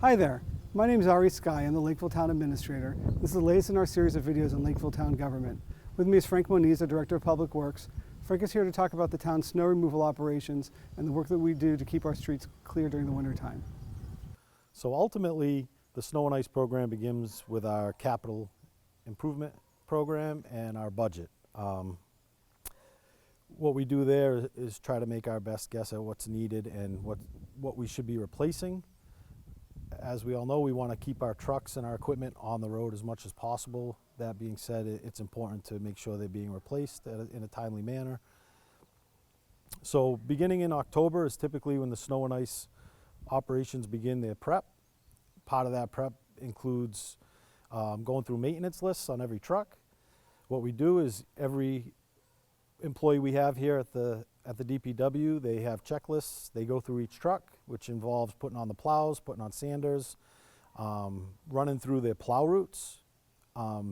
Hi there, my name is Ari Sky. I'm the Lakeville Town Administrator. This is the latest in our series of videos on Lakeville Town government. With me is Frank Moniz, the Director of Public Works. Frank is here to talk about the town's snow removal operations and the work that we do to keep our streets clear during the winter time. So ultimately, the snow and ice program begins with our capital improvement program and our budget. What we do there is try to make our best guess at what's needed and what we should be replacing. As we all know, we want to keep our trucks and our equipment on the road as much as possible. That being said, it's important to make sure they're being replaced in a timely manner. So beginning in October is typically when the snow and ice operations begin their prep. Part of that prep includes going through maintenance lists on every truck. What we do is every employee we have here at the DPW, they have checklists. They go through each truck, which involves putting on the plows, putting on sanders, running through their plow routes,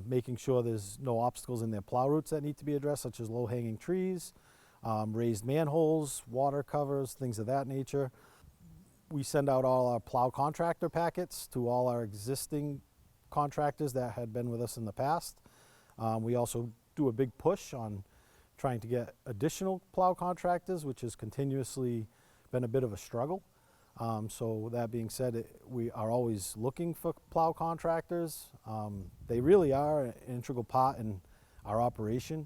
making sure there's no obstacles in their plow routes that need to be addressed, such as low-hanging trees, raised manholes, water covers, things of that nature. We send out all our plow contractor packets to all our existing contractors that had been with us in the past. We also do a big push on trying to get additional plow contractors, which has continuously been a bit of a struggle. So that being said, we are always looking for plow contractors. They really are an integral part in our operation.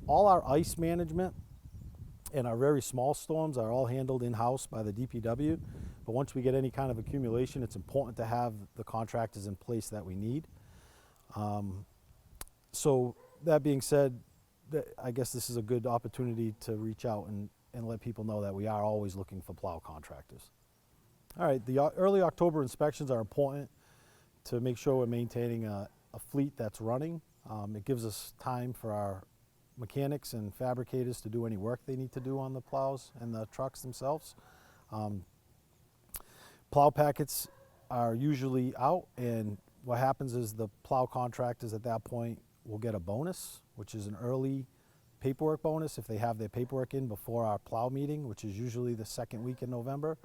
All our ice management and our very small storms are all handled in-house by the DPW. But once we get any kind of accumulation, it's important to have the contractors in place that we need. So that being said, I guess this is a good opportunity to reach out and let people know that we are always looking for plow contractors. All right, the early October inspections are important to make sure we're maintaining a fleet that's running. It gives us time for our mechanics and fabricators to do any work they need to do on the plows and the trucks themselves. Plow packets are usually out, and what happens is the plow contractors at that point will get a bonus, which is an early paperwork bonus if they have their paperwork in before our plow meeting, which is usually the second week in November.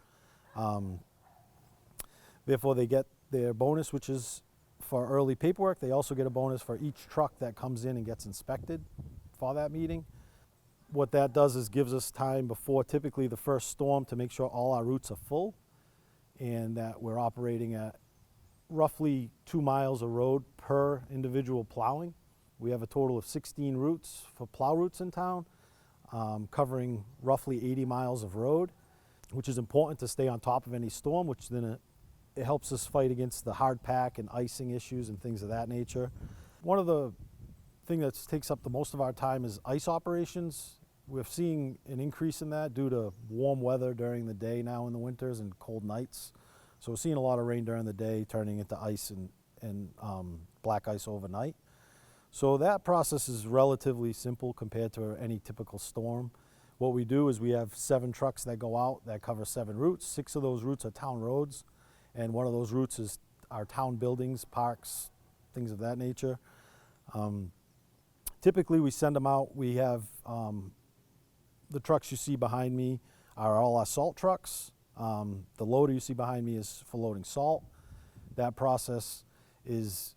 Therefore, they get their bonus, which is for early paperwork. They also get a bonus for each truck that comes in and gets inspected for that meeting. What that does is gives us time before typically the first storm to make sure all our routes are full and that we're operating at roughly 2 miles of road per individual plowing. We have a total of 16 routes for plow routes in town, covering roughly 80 miles of road, which is important to stay on top of any storm, which then it helps us fight against the hard pack and icing issues and things of that nature. One of the things that takes up the most of our time is ice operations. We're seeing an increase in that due to warm weather during the day now in the winters and cold nights. So we're seeing a lot of rain during the day turning into ice and black ice overnight. So that process is relatively simple compared to any typical storm. What we do is we have 7 trucks that go out that cover 7 routes. 6 of those routes are town roads, and one of those routes is our town buildings, parks, things of that nature. Typically we send them out. We have the trucks you see behind me are all our salt trucks. The loader you see behind me is for loading salt. That process is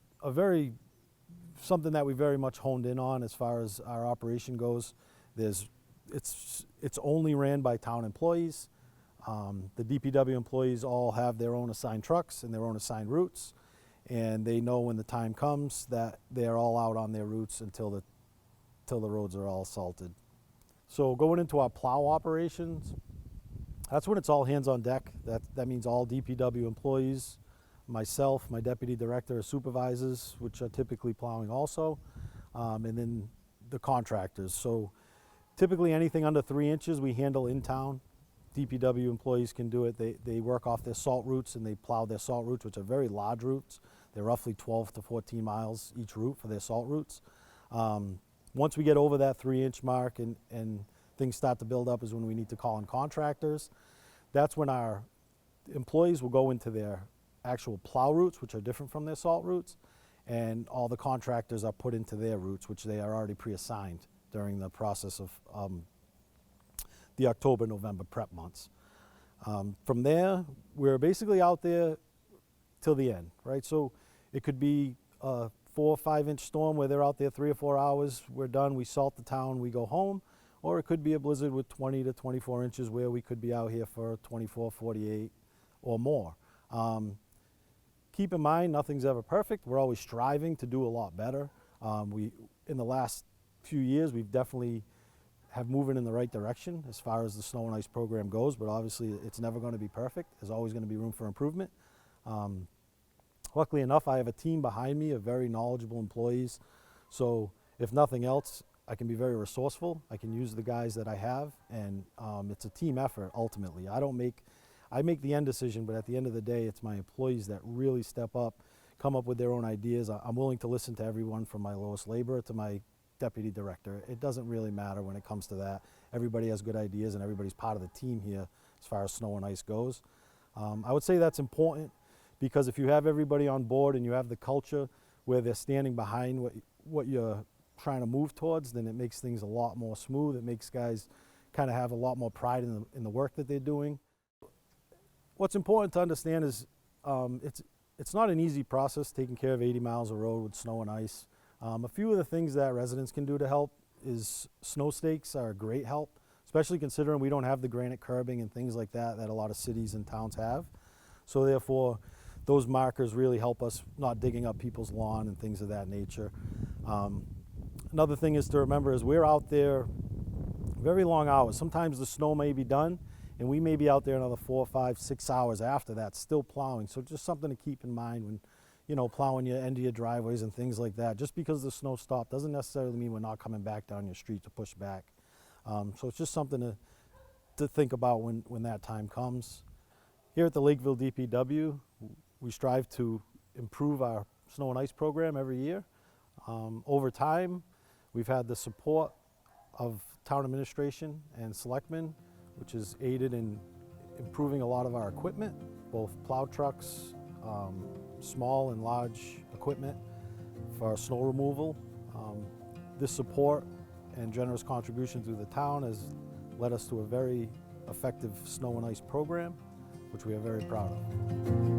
something that we very much honed in on as far as our operation goes. It's only ran by town employees. The DPW employees all have their own assigned trucks and their own assigned routes, and they know when the time comes that they're all out on their routes until the roads are all salted. So going into our plow operations, that's when it's all hands on deck. That means all DPW employees, myself, my deputy director, supervisors, which are typically plowing also, and then the contractors. So typically anything under 3 inches we handle in town. DPW employees can do it. They work off their salt routes and they plow their salt routes, which are very large routes. They're roughly 12 to 14 miles each route for their salt routes. Once we get over that 3-inch mark and things start to build up is when we need to call in contractors. That's when our employees will go into their actual plow routes, which are different from their salt routes, and all the contractors are put into their routes, which they are already pre-assigned during the process of the October-November prep months. From there, we're basically out there till the end, right? So it could be a 4 or 5 inch storm where they're out there 3 or 4 hours, we're done, we salt the town, we go home. Or it could be a blizzard with 20 to 24 inches where we could be out here for 24, 48 or more. Keep in mind, nothing's ever perfect. We're always striving to do a lot better. In the last few years, we've definitely have moving in the right direction as far as the snow and ice program goes, but obviously it's never going to be perfect. There's always going to be room for improvement. Luckily enough, I have a team behind me of very knowledgeable employees. So if nothing else, I can be very resourceful. I can use the guys that I have, and it's a team effort ultimately. I make the end decision, but at the end of the day, it's my employees that really step up, come up with their own ideas. I'm willing to listen to everyone from my lowest laborer to my deputy director. It doesn't really matter when it comes to that. Everybody has good ideas and everybody's part of the team here as far as snow and ice goes. I would say that's important because if you have everybody on board and you have the culture where they're standing behind what you're trying to move towards, then it makes things a lot more smooth. It makes guys kind of have a lot more pride in the work that they're doing. What's important to understand is it's not an easy process taking care of 80 miles of road with snow and ice. A few of the things that residents can do to help is snow stakes are a great help, especially considering we don't have the granite curbing and things like that a lot of cities and towns have. So therefore, those markers really help us not digging up people's lawn and things of that nature. Another thing is to remember is we're out there very long hours. Sometimes the snow may be done and we may be out there another 4, 5, 6 hours after that still plowing. So just something to keep in mind when, you know, plowing your end of your driveways and things like that. Just because the snow stopped doesn't necessarily mean we're not coming back down your street to push back. So it's just something to think about when that time comes. Here at the Lakeville DPW, we strive to improve our snow and ice program every year. Over time, we've had the support of town administration and selectmen, which has aided in improving a lot of our equipment, both plow trucks, small and large equipment for snow removal. This support and generous contribution through the town has led us to a very effective snow and ice program, which we are very proud of.